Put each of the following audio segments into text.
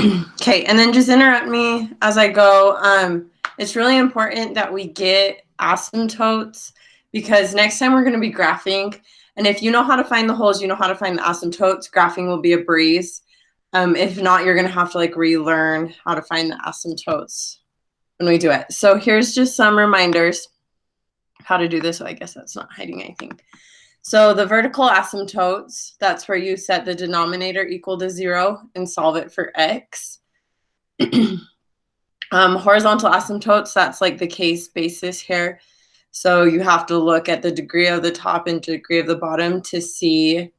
Okay, and then just interrupt me as I go. It's really important that we get asymptotes because next time we're going to be graphing. And if you know how to find the holes, you know how to find the asymptotes, graphing will be a breeze. If not, you're going to have to like relearn how to find the asymptotes when we do it. So here's just some reminders how to do this. So I guess that's not hiding anything. So the vertical asymptotes, that's where you set the denominator equal to 0 and solve it for x. Horizontal asymptotes, that's like the case basis here. So you have to look at the degree of the top and degree of the bottom to see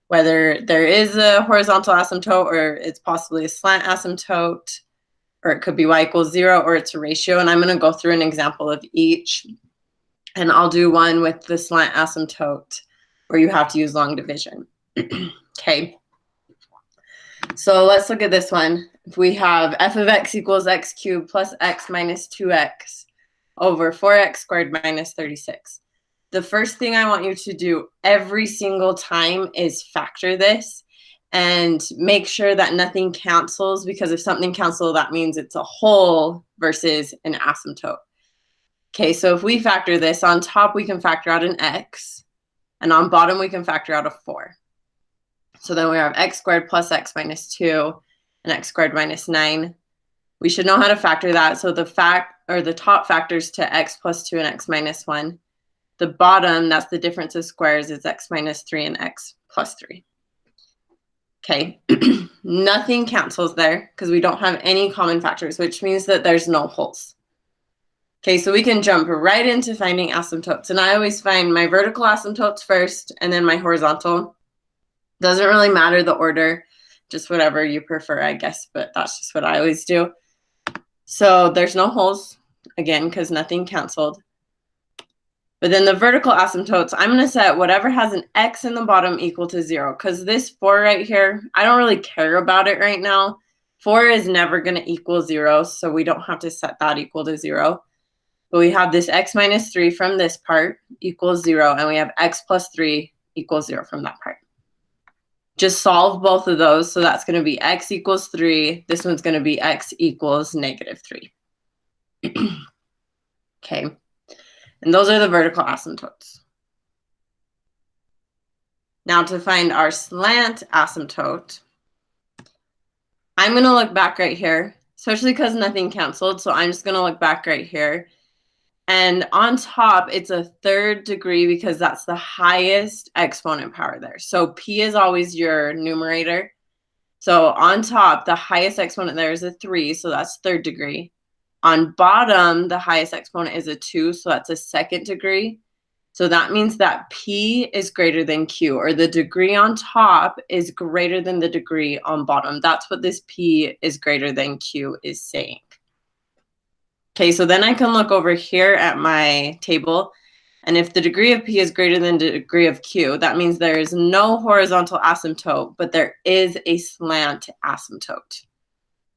whether there is a horizontal asymptote or it's possibly a slant asymptote, or it could be y equals 0, or it's a ratio. And I'm going to go through an example of each. And I'll do one with the slant asymptote where you have to use long division. Okay. So let's look at this one. If we have f of x equals x cubed plus x minus 2x over 4x squared minus 36. The first thing I want you to do every single time is factor this and make sure that nothing cancels, because if something cancels, that means it's a whole versus an asymptote. Okay, so if we factor this, on top we can factor out an x, and on bottom we can factor out a 4. So then we have x squared plus x minus 2 and x squared minus 9. We should know how to factor that. So the top factors to x plus 2 and x minus 1. The bottom, that's the difference of squares, is x minus 3 and x plus 3. Okay, nothing cancels there because we don't have any common factors, which means that there's no holes. Okay, so we can jump right into finding asymptotes. And I always find my vertical asymptotes first and then my horizontal. Doesn't really matter the order, just whatever you prefer, I guess, but that's just what I always do. So there's no holes, again, because nothing canceled. But then the vertical asymptotes, I'm going to set whatever has an x in the bottom equal to 0, because this 4 right here, I don't really care about it right now. 4 is never going to equal 0, so we don't have to set that equal to 0. But we have this x minus 3 from this part equals 0, and we have x plus 3 equals 0 from that part. Just solve both of those. So that's going to be x equals 3. This one's going to be x equals negative 3. Okay. And those are the vertical asymptotes. Now to find our slant asymptote, I'm going to look back right here, especially because nothing canceled. So I'm just going to look back right here. And on top, it's a third degree because that's the highest exponent power there. So P is always your numerator. So on top, the highest exponent there is a 3, so that's third degree. On bottom, the highest exponent is a 2, so that's a second degree. So that means that P is greater than Q, or the degree on top is greater than the degree on bottom. That's what this P is greater than Q is saying. Okay, so then I can look over here at my table, and if the degree of P is greater than the degree of Q, that means there is no horizontal asymptote, but there is a slant asymptote.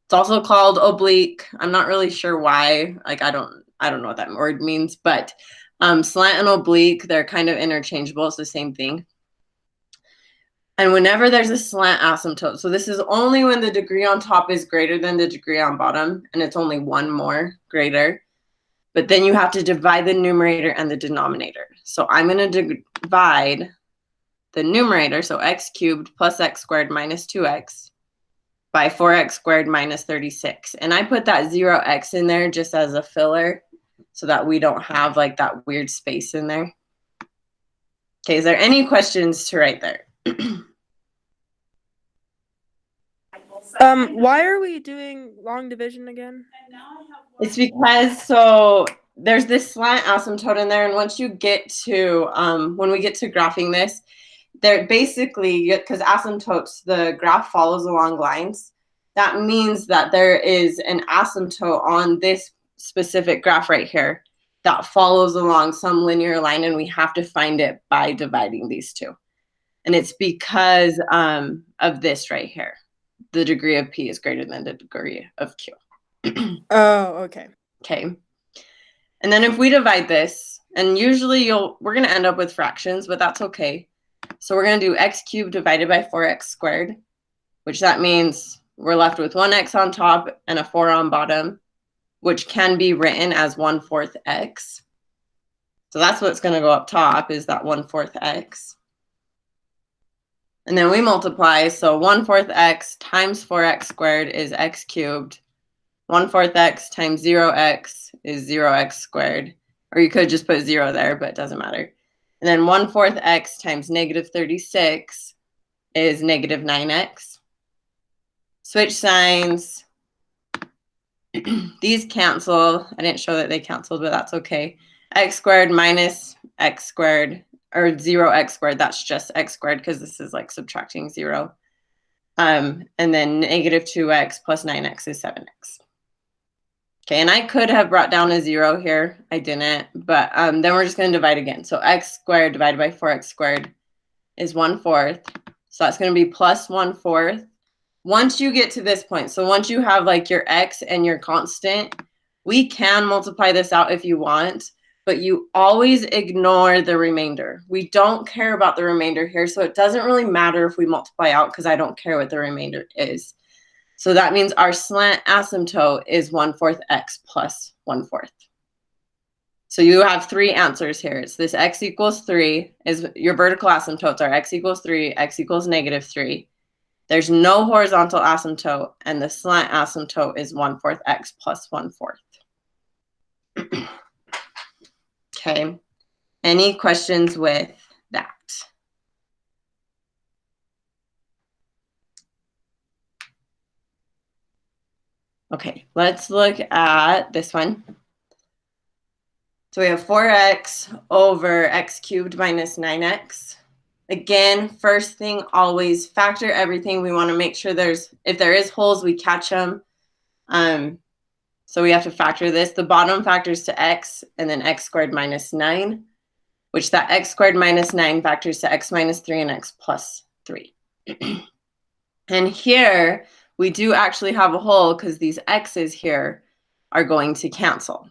It's also called oblique. I'm not really sure why. Like I don't know what that word means, but slant and oblique, they're kind of interchangeable. It's the same thing. And whenever there's a slant asymptote, so this is only when the degree on top is greater than the degree on bottom, and it's only one more greater. But then you have to divide the numerator and the denominator. So I'm going to divide the numerator, so x cubed plus x squared minus 2x, by 4x squared minus 36. And I put that 0x in there just as a filler so that we don't have like that weird space in there. Okay, is there any questions to write there? Why are we doing long division again? It's because, so there's this slant asymptote in there, and once you get to, when we get to graphing this, they're basically, because asymptotes, the graph follows along lines. That means that there is an asymptote on this specific graph right here that follows along some linear line, and we have to find it by dividing these two. And it's because of this right here. The degree of P is greater than the degree of Q. Oh, okay. Okay. And then if we divide this, and usually we're going to end up with fractions, but that's okay. So we're going to do x cubed divided by 4x squared, which that means we're left with 1x on top and a 4 on bottom, which can be written as 1/4 x. So that's what's going to go up top, is that 1/4 x. And then we multiply, so 1/4 x times 4x squared is x cubed. 1/4 x times 0x is 0x squared. Or you could just put 0 there, but it doesn't matter. And then 1/4 x times -36 is -9x. Switch signs. These cancel. I didn't show that they canceled, but that's okay. X squared minus x squared, or 0x squared, that's just x squared because this is like subtracting 0. And then -2x plus 9x is 7x. Okay, and I could have brought down a 0 here. I didn't, but then we're just going to divide again. So x squared divided by 4x squared is 1/4. So that's going to be plus 1/4. Once you get to this point, so once you have like your x and your constant, we can multiply this out if you want, but you always ignore the remainder. We don't care about the remainder here, so it doesn't really matter if we multiply out because I don't care what the remainder is. So that means our slant asymptote is 1/4 x plus 1/4. So you have 3 answers here. It's this x equals 3 is your vertical asymptotes are x equals 3, x equals -3. There's no horizontal asymptote, and the slant asymptote is 1/4 x plus 1/4. Okay, any questions with that? Okay, let's look at this one. So we have 4x over x cubed minus 9x. Again, first thing, always factor everything. We want to make sure if there is holes, we catch them. So we have to factor this. The bottom factors to x, and then x squared minus 9, which that x squared minus 9 factors to x minus 3 and x plus 3. And here, we do actually have a hole because these x's here are going to cancel.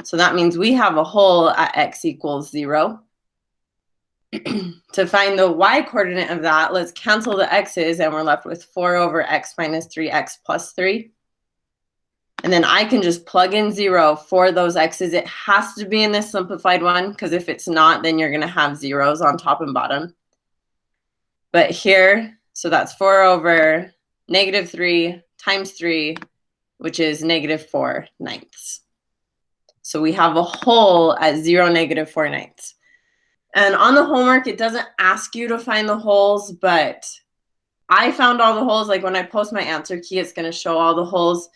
So that means we have a hole at x equals 0. To find the y coordinate of that, let's cancel the x's, and we're left with 4 over x minus 3x plus 3. And then I can just plug in 0 for those x's. It has to be in this simplified one, because if it's not, then you're going to have zeros on top and bottom. But here, so that's 4 over -3 times 3, which is -4/9. So we have a hole at 0, -4/9. And on the homework, it doesn't ask you to find the holes, but I found all the holes. Like when I post my answer key, it's going to show all the holes.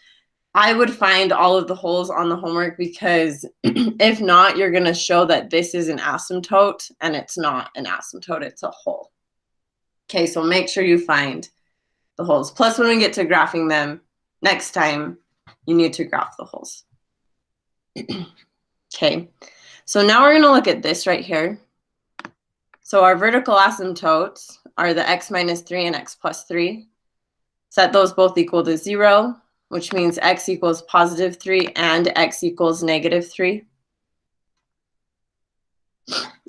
I would find all of the holes on the homework, because if not, you're going to show that this is an asymptote, and it's not an asymptote, it's a hole. Okay, so make sure you find the holes. Plus, when we get to graphing them next time, you need to graph the holes. Okay, so now we're going to look at this right here. So our vertical asymptotes are the x minus 3 and x plus 3. Set those both equal to 0, which means x equals +3 and x equals -3.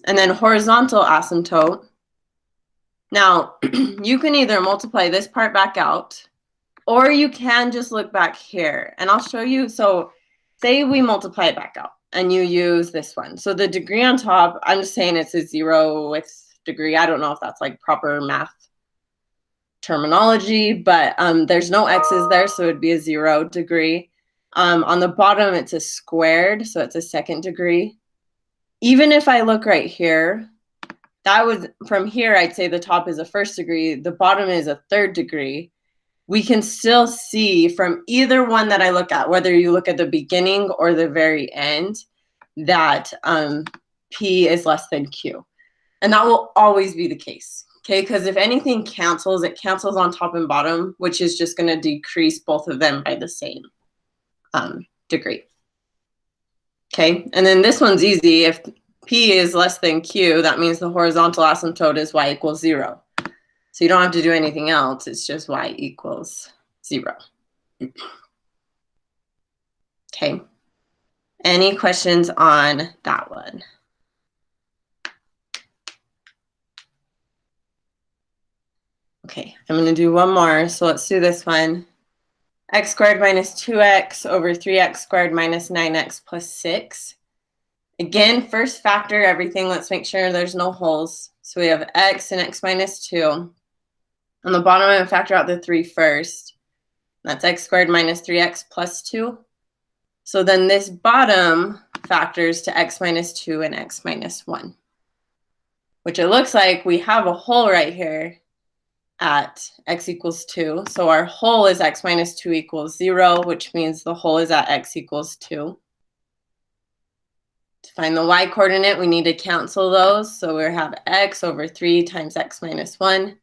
And then horizontal asymptote. Now, you can either multiply this part back out, or you can just look back here. And I'll show you. So say we multiply it back out, and you use this one. So the degree on top, I'm just saying it's a 0 with degree. I don't know if that's like proper math terminology, but there's no x's there, so it'd be a 0 degree. On the bottom, it's a squared, so it's a 2nd degree. Even if I look right here, that would, from here, I'd say the top is a 1st degree, the bottom is a 3rd degree. We can still see from either one that I look at, whether you look at the beginning or the very end, that P is less than Q. And that will always be the case, okay? Because if anything cancels, it cancels on top and bottom, which is just going to decrease both of them by the same degree. Okay, and then this one's easy. If P is less than Q, that means the horizontal asymptote is y equals 0. So you don't have to do anything else. It's just y equals 0. Okay. Any questions on that one? Okay, I'm going to do one more. So let's do this one. x squared minus 2x over 3x squared minus 9x plus 6. Again, first factor everything. Let's make sure there's no holes. So we have x and x minus 2. On the bottom, I'm going to factor out the 3 first. That's x squared minus 3x plus 2. So then this bottom factors to x minus 2 and x minus 1, which it looks like we have a hole right here at x equals 2. So our hole is x minus 2 equals 0, which means the hole is at x equals 2. To find the y coordinate, we need to cancel those. So we have x over 3 times x minus 1.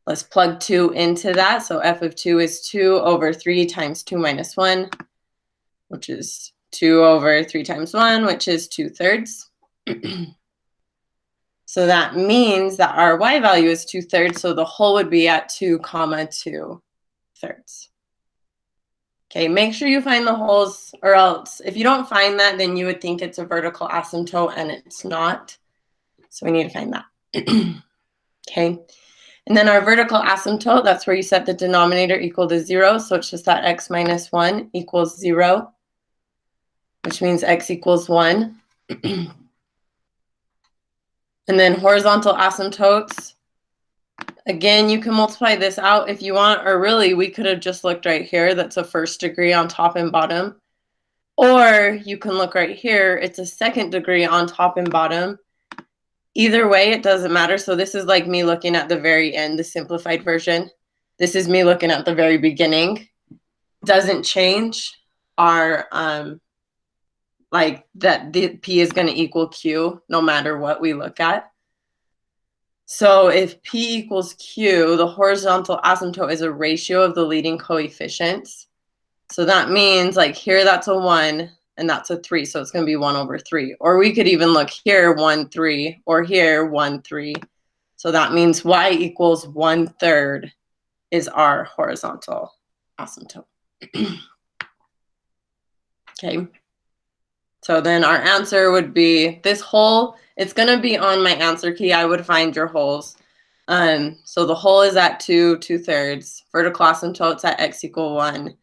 Let's plug 2 into that. So f of 2 is 2 over 3 times 2 minus 1, which is 2 over 3 times 1, which is 2/3. So that means that our y value is 2/3, so the hole would be at 2, 2/3. Okay, make sure you find the holes, or else if you don't find that, then you would think it's a vertical asymptote, and it's not. So we need to find that. Okay, and then our vertical asymptote, that's where you set the denominator equal to 0, so it's just that x minus 1 equals 0, which means x equals 1. And then horizontal asymptotes, again, you can multiply this out if you want, or really we could have just looked right here. That's a first degree on top and bottom. Or you can look right here. It's a second degree on top and bottom. Either way, it doesn't matter. So this is like me looking at the very end, the simplified version. This is me looking at the very beginning. Doesn't change our, like that the P is going to equal Q no matter what we look at. So if P equals Q, the horizontal asymptote is a ratio of the leading coefficients. So that means like here that's a 1 and that's a 3. So it's going to be 1 over 3. Or we could even look here 1, 3, or here 1, 3. So that means y equals 1/3 is our horizontal asymptote. Okay. So then our answer would be this hole. It's going to be on my answer key. I would find your holes. So the hole is at 2, 2/3. Vertical asymptotes at x equal 1.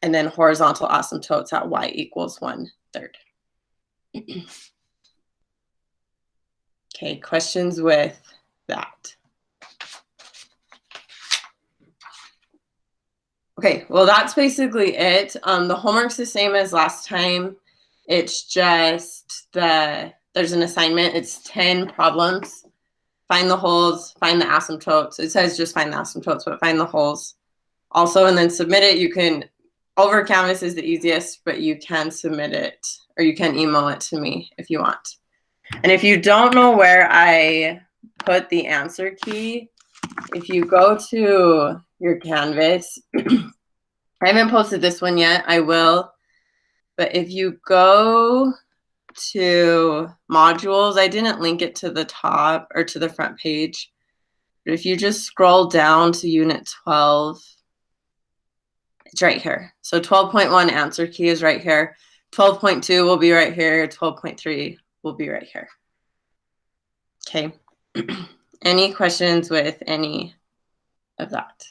And then horizontal asymptotes at y equals 1/3. Okay, questions with that? Okay, well, that's basically it. The homework's the same as last time. It's just there's an assignment. It's 10 problems. Find the holes, find the asymptotes. It says just find the asymptotes, but find the holes. Also, and then submit it. You can, over Canvas is the easiest, but you can submit it, or you can email it to me if you want. And if you don't know where I put the answer key, if you go to your Canvas, I haven't posted this one yet. I will. But if you go to modules, I didn't link it to the top or to the front page. But if you just scroll down to unit 12, it's right here. So 12.1 answer key is right here. 12.2 will be right here. 12.3 will be right here. Okay. Any questions with any of that?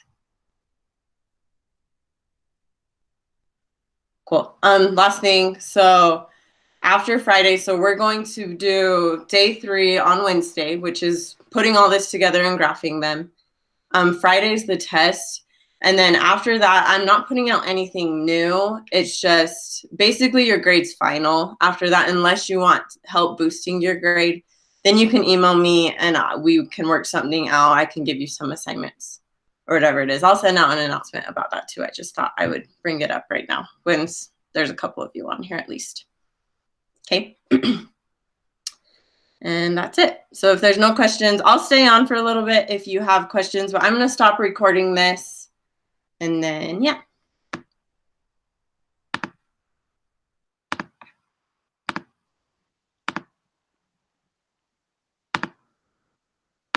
Cool. Last thing. So after Friday, so we're going to do day 3 on Wednesday, which is putting all this together and graphing them. Friday's the test. And then after that, I'm not putting out anything new. It's just basically your grade's final. After that, unless you want help boosting your grade, then you can email me and we can work something out. I can give you some assignments or whatever it is. I'll send out an announcement about that too. I just thought I would bring it up right now when there's a couple of you on here at least. Okay. And that's it. So if there's no questions, I'll stay on for a little bit if you have questions, but I'm going to stop recording this. And then, yeah.